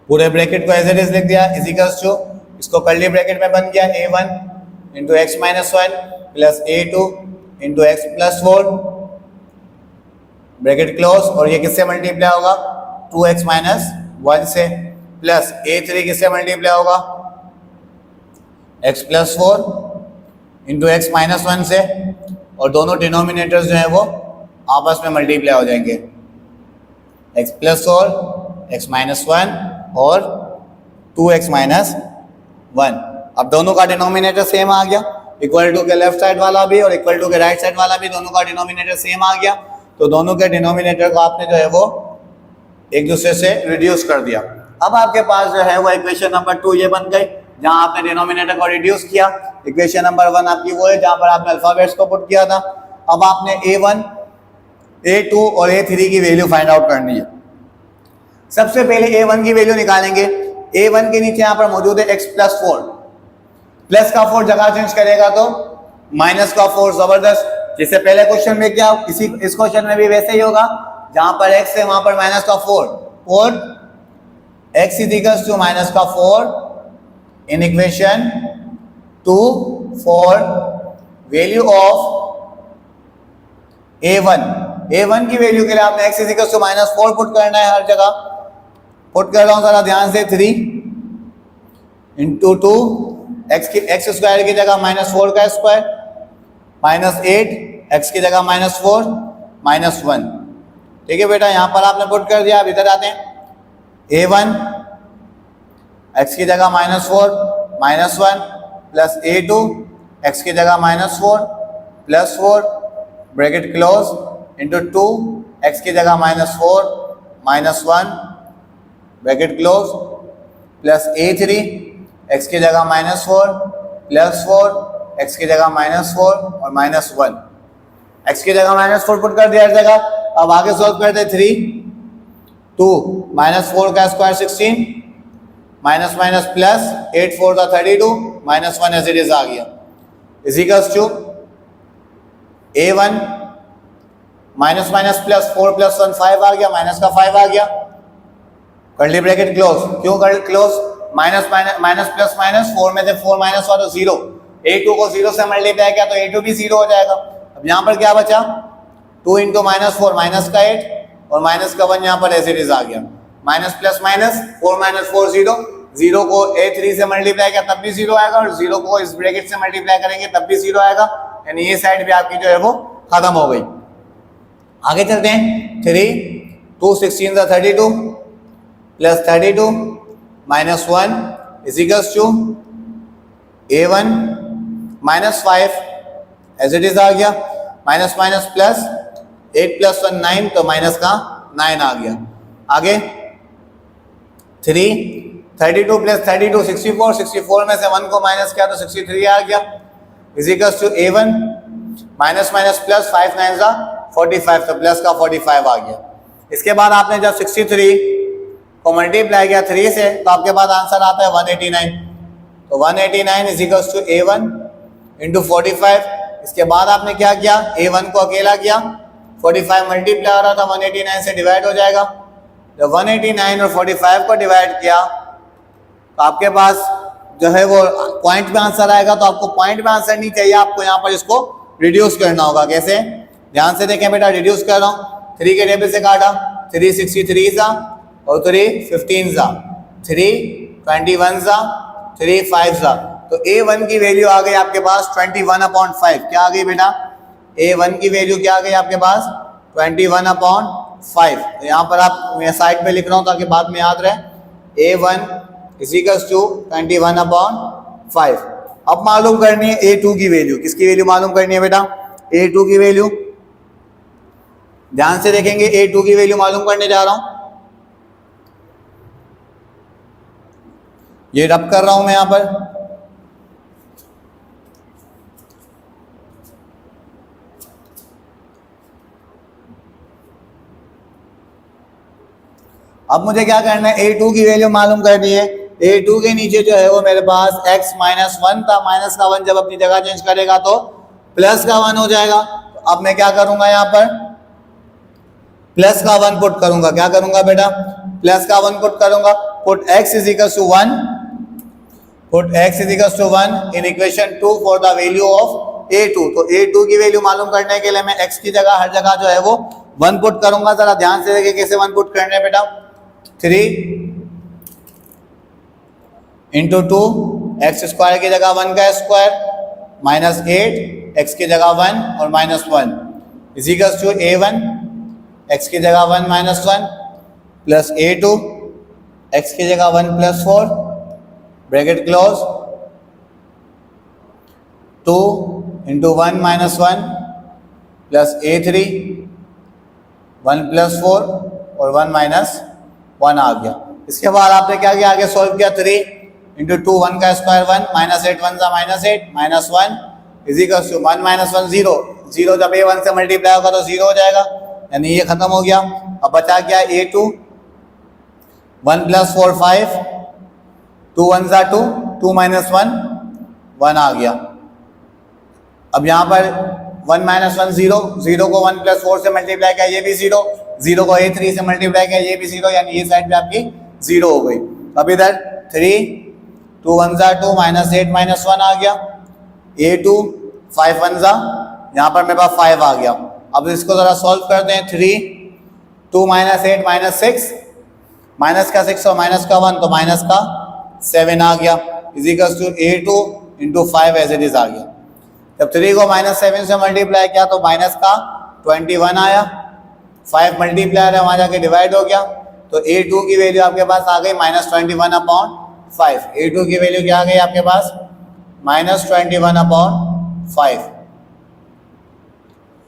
पूरे ब्रैकेट को एज इट इज लिख दिया, इज इक्वल्स टू, इसको कर्ली ब्रैकेट में बन गया A1 into x minus 1 plus A2 into x plus 4 bracket close, और ये किससे मल्टीप्लाई होगा 2x माइनस 1 से, प्लस A3 किससे मल्टीप्लाई होगा x plus 4 into x minus 1 से, और दोनों डिनोमिनेटर्स जो है वो आपस में मल्टीप्लाई हो जाएंगे, x प्लस 4 x माइनस 1 और 2x माइनस 1। अब दोनों का डिनोमिनेटर सेम आ गया, इक्वल टू के लेफ्ट साइड वाला भी और इक्वल टू के राइट साइड वाला भी, दोनों का डिनोमिनेटर सेम आ गया। तो दोनों के डिनोमिनेटर को आपने जो है वो एक दूसरे से रिड्यूस कर दिया। अब आपके पास जो है वो इक्वेशन नंबर 2 ये बन गई, जहां आपने डिनोमिनेटर को रिड्यूस किया। इक्वेशन नंबर 1 आपकी वो है जहां पर आपने अल्फाबेट्स को पुट किया था। अब आपने A1, A2 और A3 की वैल्यू फाइंड आउट करनी है। सबसे पहले A1 की वैल्यू निकालेंगे। A1 के नीचे यहाँ पर मौजूद है x प्लस 4, प्लस का 4 जगह चेंज करेगा तो माइनस का 4, जबरदस्त। जिससे पहले क्वेश्चन में क्या, इस क्वेश्चन में भी वैसे ही होगा, जहां पर x है वहां पर माइनस का 4, और x is equals to minus का 4 in equation 2 for value of A1 की वैल्यू के लिए आपने x is equals to minus 4 put करना है हर जगह। पुट कर रहा हूं जरा ध्यान से, 3 इंटू 2, एक्स स्क्वायर की जगह माइनस 4 का स्क्वायर, माइनस 8, एक्स की जगह माइनस 4 माइनस 1। ठीक है बेटा, यहां पर आपने पुट कर दिया। अब इधर आते हैं, A1 एक्स की जगह minus 4 minus 1 plus A2 x की जगह minus 4 plus 4 bracket close into 2 x की जगह minus 4 minus 1 bracket close plus A3 x की जगह माइनस 4 प्लस 4 एक्स की जगह माइनस 4 और माइनस 1। एक्स की जगह माइनस 4 पुट कर दिया हर जगह। अब आगे सॉल्व करते हैं, 3 2 माइनस 4 का स्क्वायर 16 माइनस माइनस प्लस 8 4 का 32 माइनस 1 एज इट इज आ गया, is equals to A1 minus minus plus 4 plus 1 5 आ गया, माइनस का 5 आ गया, कर्ली ब्रैकेट क्लोज। क्यों कर close, minus minus plus minus, 4 में से 4 माइनस हुआ तो 0, A2 को 0 से मल्टीप्लाई किया तो A2 भी 0 हो जाएगा। अब यहाँ पर क्या बचा, 2 इंटू माइनस 4 माइनस का 8 और माइनस का 1 यहाँ पर एज इट इज आ गया, माइनस प्लस माइनस 4 माइनस 4 0, 0 को A3 से मल्टीप्लाई किया तब भी 0 आएगा, और 0 को इस ब्रैकेट से मल्टीप्लाई करेंगे तब भी 0 आएगा, यानी ये साइड भी आपकी जो है वो खत्म हो गई। आगे चलते हैं, 3 2 16 32 plus 32 minus 1 is equals to A1 minus 5 as it is आ गया, माइनस माइनस प्लस 8 प्लस 1 9, तो माइनस का 9 आ गया। आगे 3 32 प्लस 32 64, 64 में से 1 को माइनस किया तो 63 आ गया, is equals to A1 minus minus plus 5 9 45, तो प्लस का 45 आ गया। इसके बाद आपने जब 63 को मल्टीप्लाई किया 3 से तो आपके पास आंसर आता है 189, तो 189 is equals to A1 into 45। इसके बाद आपने क्या किया, A1 को अकेला किया, 45 मल्टीप्लाई हो रहा था 189 से डिवाइड हो जाएगा, जब 189 और 45 को डिवाइड किया तो आपके पास जो है वो पॉइंट में आंसर आएगा, तो आपको पॉइंट में आंसर नहीं चाहिए, आपको यहाँ पर इसको रिड्यूस करना होगा। कैसे, ध्यान से देखें बेटा, रिड्यूस कर रहा हूँ, 3 के टेबल से काटा, 3 63 जा और 3 15 जा, 3 21 जा, 3 5 जा, तो A1 की वैल्यू आ गई आपके पास 21/5। क्या आ गई बेटा, A1 की वैल्यू क्या आ गई आपके पास 21/5। तो यहाँ पर आप, मैं साइड पे लिख रहा हूँ ताकि बाद में याद रहे, A1 इक्वल्स टू 21/5। अब मालूम करनी है A2 की वैल्यू। किसकी वैल्यू मालूम करनी है बेटा, A2 की वैल्यू। ध्यान से देखेंगे, A2 की वैल्यू मालूम करने जा रहा हूं, ये रब कर रहा हूं मैं यहां पर। अब मुझे क्या करना है, A2 की वैल्यू मालूम करनी है। A2 के नीचे जो है वो मेरे पास x -1 था, माइनस का 1 जब अपनी जगह चेंज करेगा तो प्लस का 1 हो जाएगा। तो अब मैं क्या करूंगा, यहाँ पर प्लस का 1 पुट करूंगा। क्या करूंगा बेटा, प्लस का 1 पुट करूंगा। Put x is equal to 1, put x is equal to 1 in equation 2 for the value of A2। तो A2 की वैल्यू मालूम करने के लिए मैं x की जगह हर जगह जो है वो 1 पुट करूंगा। जरा ध्यान से देखिए कैसे 1 पुट करने बेटा, 3 इंटू 2, एक्स स्क्वायर की जगह 1 का स्क्वायर, माइनस 8, एक्स की जगह 1 और minus 1 is equal to A1, x की जगह 1 माइनस 1 प्लस A2, एक्स की जगह 1 plus 4, bracket close, 2 into 1 minus 1 plus A3, 1 plus 4 और 1 माइनस 1 आ गया। इसके बाद आपने क्या किया, आगे सॉल्व किया, 3 इंटू 2, 1 का square 1, minus 8 1 minus 8, minus 1 is equal to 1 minus 1 0, 0 जब A1 से मल्टीप्लाई होगा तो 0 हो जाएगा, यानी ये खत्म हो गया। अब बचा क्या, A2, 1 प्लस 4 5, 2 1 जा 2, 2 माइनस 1 1 आ गया। अब यहाँ पर 1 माइनस 1 0, 0 को 1 प्लस 4 से मल्टीप्लाई किया, ये भी 0, 0 को A3 से मल्टीप्लाई किया, ये भी 0, यानी ये साइड पे आपकी 0 हो गई। अब इधर 3, 2 1 जा 2, माइनस 8 माइनस 1 आ गया, A2 5 1 जा, यहाँ पर मेरे पास 5 आ गया। अब इसको ज़रा सॉल्व करते हैं, 3 2 माइनस 8 माइनस 6, माइनस का 6 और माइनस का 1 तो माइनस का 7 आ गया, is equal to A2 into 5 as it is आ गया। जब 3 को माइनस 7 से मल्टीप्लाई किया तो माइनस का 21 आया, 5 मल्टीप्लाई वहाँ जाके डिवाइड हो गया, तो A2 की वैल्यू आपके पास आ गई माइनस 21/5। A2 की वैल्यू क्या आ गई आपके पास, माइनस 21/5।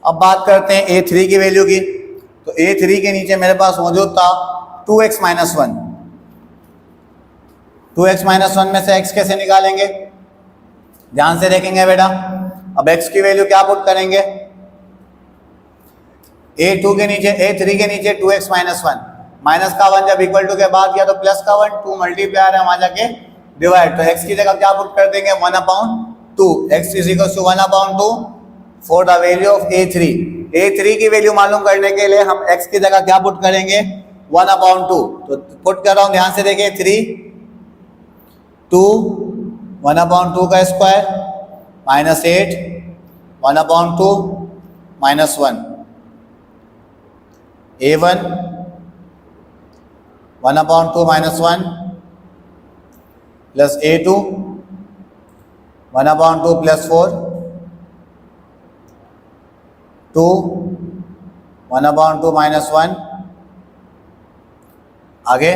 अब बात करते हैं A3 की वैल्यू की। तो A3 के नीचे मेरे पास मौजूद था 2x माइनस 1। 2x माइनस 1 में से x कैसे निकालेंगे, ध्यान से देखेंगे बेटा। अब x की वैल्यू क्या पुट करेंगे, A2 के नीचे, A3 के नीचे 2x माइनस 1, माइनस का 1 जब इक्वल टू के बाद किया तो प्लस का 1, 2 मल्टीप्लाई है वहां जाके डिवाइड, तो x की जगह क्या पुट कर देंगे 1/2, x is equal to 1/2 for the value of A3। A3 की वैल्यू मालूम करने के लिए हम x की जगह क्या पुट करेंगे 1/2, तो पुट कर रहा हूं, ध्यान से देखिए, 3 2 1/2 का square minus 8 1/2 minus 1, A1 1/2 minus 1 plus A2 1/2 plus 4, 2 1/2 minus 1, आगे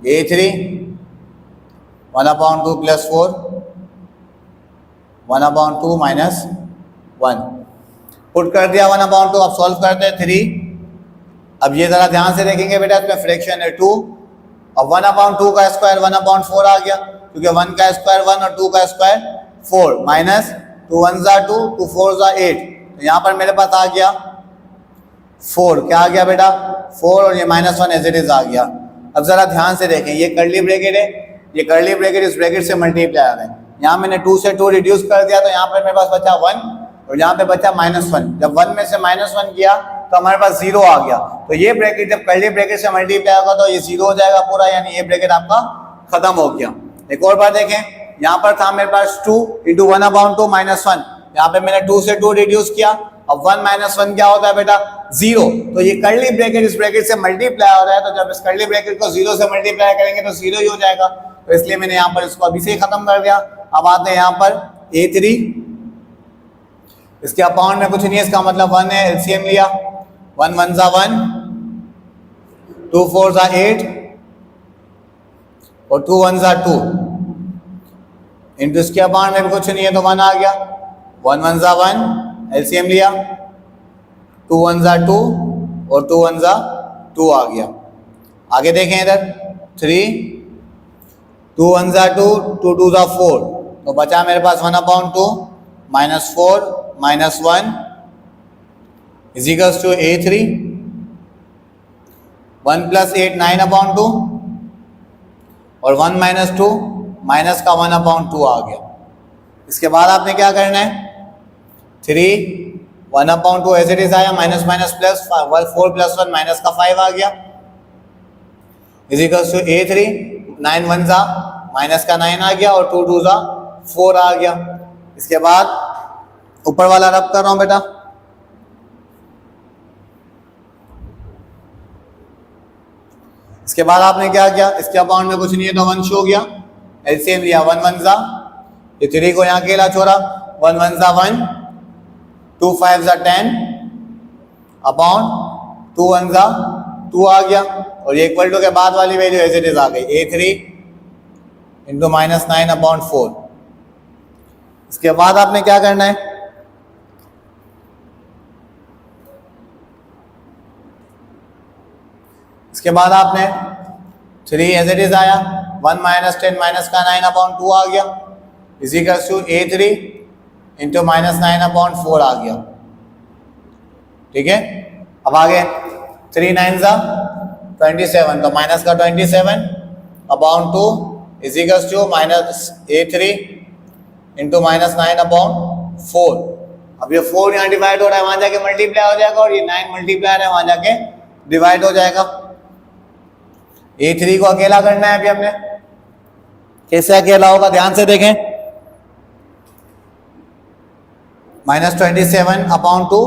A3 1/2 प्लस 4, 1/2 माइनस 1 पुट कर दिया 1/2। अब सॉल्व करते हैं 3। अब ये जरा ध्यान से देखेंगे बेटा, इसमें फ्रैक्शन है 2, अब 1/2 का स्क्वायर 1/4 आ गया, क्योंकि 1 का स्क्वायर 1 और 2 का स्क्वायर 4, माइनस 2 1 जा 2, 2 4 जा 8, तो यहाँ पर मेरे पास आ गया 4। क्या आ गया बेटा 4, और ये माइनस 1 एज इट इज आ गया। अब जरा ध्यान से देखें, ये कर्ली ब्रैकेट है, ये कर्ली ब्रैकेट इस ब्रैकेट से मल्टीप्लाई आ रहे हैं। यहाँ मैंने 2 से 2 रिड्यूस कर दिया, तो यहाँ पर मेरे पास बचा 1 और यहाँ पे बचा -1। जब 1 में से -1 किया तो हमारे पास 0 आ गया, तो ये ब्रैकेट जब कर्ली ब्रैकेट से मल्टीप्लाई होगा तो ये 0 हो जाएगा पूरा, यानी ये ब्रैकेट आपका खत्म हो गया। एक और बार देखें, यहाँ पर था मेरे पास 2 इंटू 1/2 माइनस 1, यहाँ पे मैंने 2 से 2 रिड्यूस किया। अब 1 माइनस 1 क्या होता है बेटा 0, तो ये कर्ली ब्रैकेट इस ब्रैकेट से मल्टीप्लाई हो रहा है, तो जब इस कर्ली ब्रैकेट को 0 से मल्टीप्लाई करेंगे तो 0 ही हो जाएगा, तो इसलिए मैंने यहाँ पर इसको अभी से ही खत्म कर दिया। अब आते हैं यहाँ पर A3, इसके अपाउंड में कुछ नहीं है, इसका मतलब 1 है, एलसीएम लिया, 1 1 जा 1, 2 4 जा 8 और 2 1 जा 2, इंटू इसके अपाउंड में भी कुछ नहीं है तो 1 आ गया, 1 1 जा 1, एलसीएम लिया, 2 1 जा 2 और 2 1 जा 2 आ गया। आगे देखें इधर 3, 2 1 जा 2, 2 2 जा 4, तो बचा मेरे पास 1/2 minus 4 minus 1 is equals to A3, 1 plus 8 9/2 और 1 माइनस 2 माइनस का 1/2 आ गया। इसके बाद आपने क्या करना है 3 1/2 एज इट इज आया, minus minus plus 4 plus 1 minus का 5 आ गया इज इक्वल्स टू A3, 9 1 जा माइनस का 9 आ गया और 2 2 जा 4 आ गया। इसके बाद ऊपर वाला रब कर रहा हूं बेटा, इसके बाद आपने क्या किया, इसके अकाउंट में कुछ नहीं है तो 1 शो गया, एलसीएम लिया, 1 1 जा, ये 3 को यहाँ अकेला छोड़ा, 1 1 जा 1, 2 5 जा 10 अपॉन 2 1 जा 2 आ गया, और ये इक्वल टू के बाद वाली वैल्यू एज इट इज आ गई, A3 इंटू माइनस 9/4। इसके बाद आपने क्या करना है, इसके बाद आपने 3 एज इट इज आया, 1 माइनस 10 माइनस का 9/2 आ गया is equals to A3 into minus 9/4 आ गया। ठीक है, अब आगे 3 9 जा 27, तो माइनस का 27/2 is equals to minus A3 into minus 9/4। अब ये 4 यहाँ डिवाइड हो रहा है, वहां जाके मल्टीप्लाई हो जाएगा, और ये 9 मल्टीप्लाई है, वहां जाके डिवाइड हो जाएगा। A3 को अकेला करना है अभी हमने, कैसे अकेला होगा ध्यान से देखें, माइनस 27/2,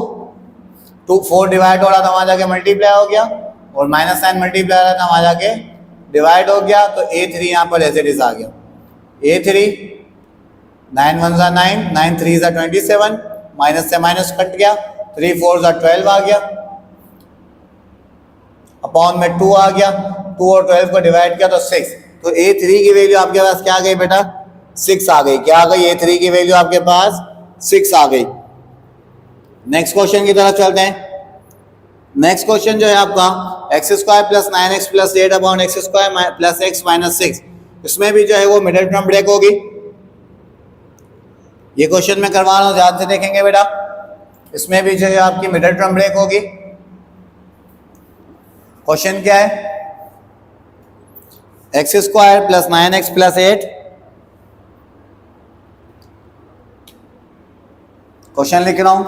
4 डिवाइड हो रहा था वहां जाके मल्टीप्लाई हो गया, और माइनस 9 मल्टीप्लाई हो रहा था वहां जाके डिवाइड हो गया, तो A3 यहाँ पर एज इट इज आ गया, A3 9 1 जा 9, 9 3 जा 27, माइनस से माइनस कट गया, 3 4 जा 12 आ गया, अपॉन में 2 आ गया, 2 और 12 को डिवाइड किया तो 6, तो A3 की वैल्यू आपके पास क्या आ गई बेटा 6 आ गई। क्या आ गई, A3 की वैल्यू आपके पास 6 आ गई। नेक्स्ट क्वेश्चन की तरफ चलते हैं। नेक्स्ट क्वेश्चन जो है आपका x² plus 9x plus 8/x² plus x minus 6, इसमें भी जो है वो मिडिल टर्म ब्रेक होगी। ये क्वेश्चन मैं करवा रहा हूँ, ध्यान से देखेंगे बेटा, इसमें भी जो है आपकी मिडिल टर्म ब्रेक होगी। क्वेश्चन क्या है, x² plus 9x plus 8, question लिख रहा हूं,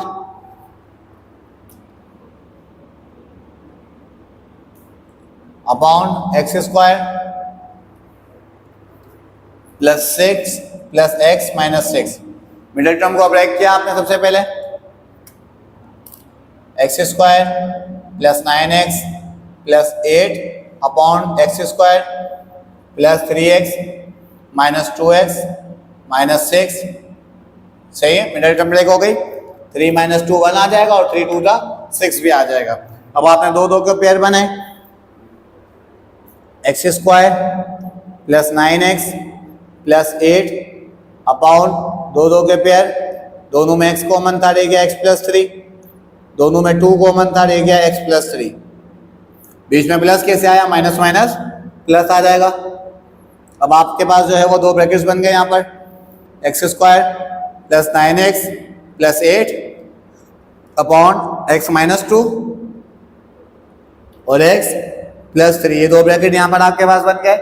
upon x² plus 6 plus x minus 6। Middle term को ब्रेक किया आपने सबसे पहले, x² plus 9x plus 8 upon x² plus 3x minus 2x minus 6, सही है, मिडिल टर्म ब्रेक हो गई। 3 माइनस 2 1 आ जाएगा, और 3 2 का 6 भी आ जाएगा। अब आपने दो दो के पेयर बनाए, x² plus 9x plus 8 upon दो दो के पेयर, दोनों में x कॉमन था, रह गया x प्लस 3, दोनों में 2 कॉमन था, रह गया x प्लस 3, बीच में प्लस कैसे आया, माइनस माइनस प्लस आ जाएगा। अब आपके पास जो है वो दो ब्रैकेट्स बन गए यहाँ पर, x² plus 9x plus 8 upon x minus 2 और x प्लस 3, ये दो ब्रैकेट यहाँ पर आपके पास बन गए।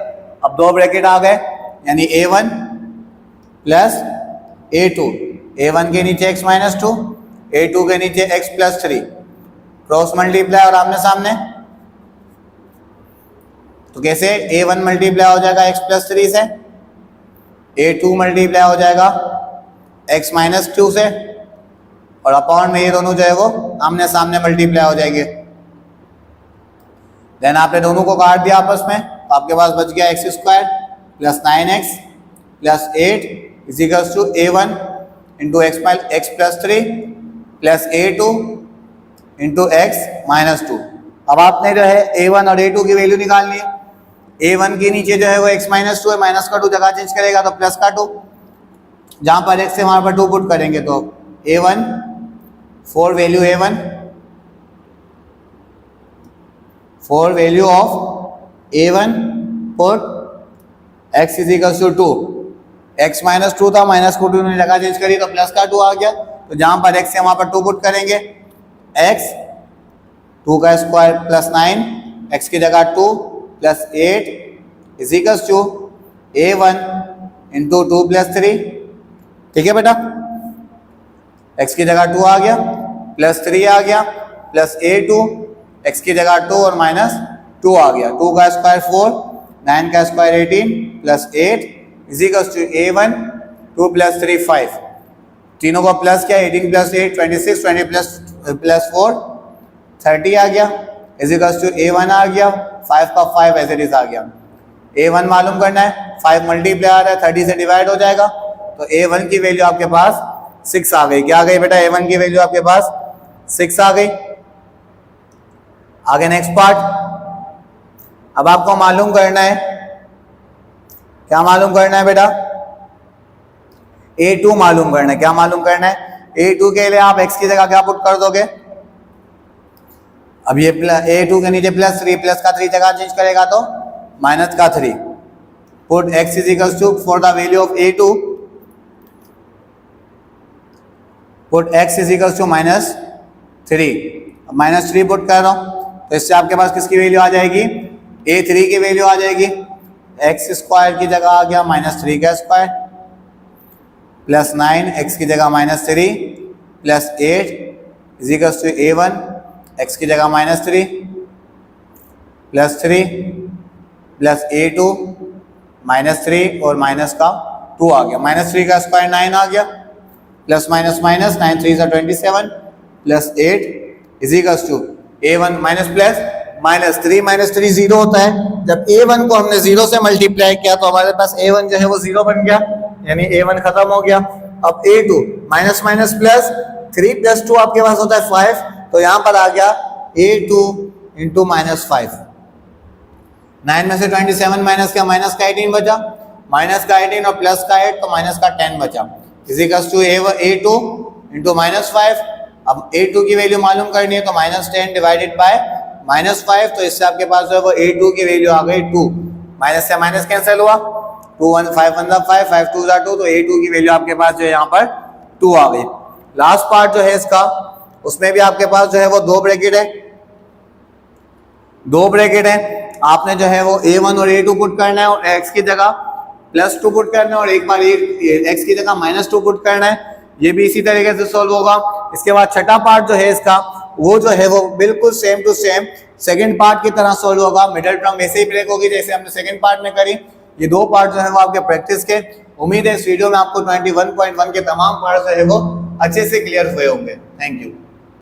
अब दो ब्रैकेट आ गए, यानी A1 प्लस A2, A1 के नीचे x माइनस 2, A2 के नीचे x प्लस 3, क्रॉस मल्टीप्लाई और आमने सामने, तो कैसे A1 मल्टीप्लाई हो जाएगा x प्लस 3 से, A2 मल्टीप्लाई हो जाएगा x माइनस 2 से, और अपॉन में ये दोनों जो है वो आमने सामने मल्टीप्लाई हो जाएंगे। देन आपने दोनों को काट दिया आपस में, तो आपके पास बच गया x square plus 9x plus 8 is equals to a1 into x plus 3 plus a2 into x minus 2। अब आपने जो है a1 और a2 की वैल्यू निकालनी है। a1 के नीचे जो है वो x माइनस 2 है, माइनस का 2 जगह चेंज करेगा तो प्लस का 2, जहां पर x से वहां पर 2 पुट करेंगे तो a1 for value a1 for value of a1 put x is equal to 2, x minus 2 था, माइनस को 2 ने जगह चेंज करी तो प्लस का 2 आ गया, तो जहां पर x से वहां पर 2 पुट करेंगे x 2 का स्क्वायर प्लस 9 x की जगह 2 plus 8 is equal to a1 into 2 plus 3। ठीक है बेटा, x की जगह 2 आ गया प्लस 3 आ गया प्लस a2 x की जगह 2 और माइनस 2 आ गया, 2 का स्क्वायर 4 9 का square 18 plus 8 is equal to a1 2 plus 3 5, तीनों को प्लस किया 18 प्लस 8 26 20 प्लस 4 30 आ गया इज इक्वल टू a1 आ गया 5 का 5 एज इट इज आ गया। a1 मालूम करना है, 5 मल्टीप्लाई आ रहा है 30 से डिवाइड हो जाएगा, तो a1 की वैल्यू आपके पास 6 आ गई। क्या आ गई बेटा? a1 की वैल्यू आपके पास 6 आ गई। आगे नेक्स्ट पार्ट, अब आपको मालूम करना है, क्या मालूम करना है बेटा? a2 मालूम करना है। क्या मालूम करना है? a2 के लिए आप x की जगह क्या पुट कर दोगे? अब ये a2 के नीचे प्लस 3, प्लस का 3 जगह चेंज करेगा तो माइनस का 3, put x is equal to for the value of a2 put x is equal to minus 3। अब माइनस 3 पुट कर रहा हूं तो इससे आपके पास किसकी वैल्यू आ जाएगी? a3 की वैल्यू आ जाएगी। x स्क्वायर की जगह आ गया माइनस 3 का स्क्वायर प्लस 9 x की जगह minus 3 plus 8 is equal to a1 x की जगह minus 3 plus 3 plus a2 minus 3 और माइनस का 2 आ गया, माइनस 3 का स्क्वायर 9 आ गया plus minus minus 9 3 27 plus 8 is equal to a1 minus plus minus 3 minus 3 0 होता है। जब a1 को हमने 0 से मल्टीप्लाई किया तो हमारे पास a1 जो है वो 0 बन गया, यानी a1 खत्म हो गया। अब a2 minus minus plus 3 plus 2 आपके पास होता है 5, तो यहां पर आ गया a2 इंटू माइनस 5। 9 में से 27 माइनस का 18 बचा, माइनस का 18 और प्लस का 8 तो माइनस का 10 बचा is equal to a2 into minus 5। अब a2 की वैल्यू मालूम करनी है तो माइनस 10 डिवाइडेड बाय माइनस 5, तो इससे आपके पास जो है वो a2 की वैल्यू आ गई 2, माइनस से माइनस कैंसिल हुआ, 2 1 5 1 5 5 2 2, तो a2 की वैल्यू आपके पास जो है यहाँ पर 2 आ गई। लास्ट पार्ट जो है इसका, उसमें भी आपके पास जो है वो 2 ब्रैकेट है, 2 ब्रैकेट है। आपने जो है वो a1 और a2 पुट करना है और x की जगह प्लस 2 पुट करना है और एक बार x की जगह माइनस 2 पुट करना है। ये भी इसी तरीके से सोल्व होगा। इसके बाद छठा पार्ट जो है इसका, वो जो है वो बिल्कुल same to same second part की तरह सोल्व होगा। मिडिल टर्म वैसे ही ब्रेक होगी जैसे हमने सेकंड पार्ट में करी। ये 2 पार्ट जो है वो आपके प्रैक्टिस के। उम्मीद है इस वीडियो में आपको 21.1 के तमाम पार्ट जो है वो अच्छे से क्लियर हुए होंगे। Thank you.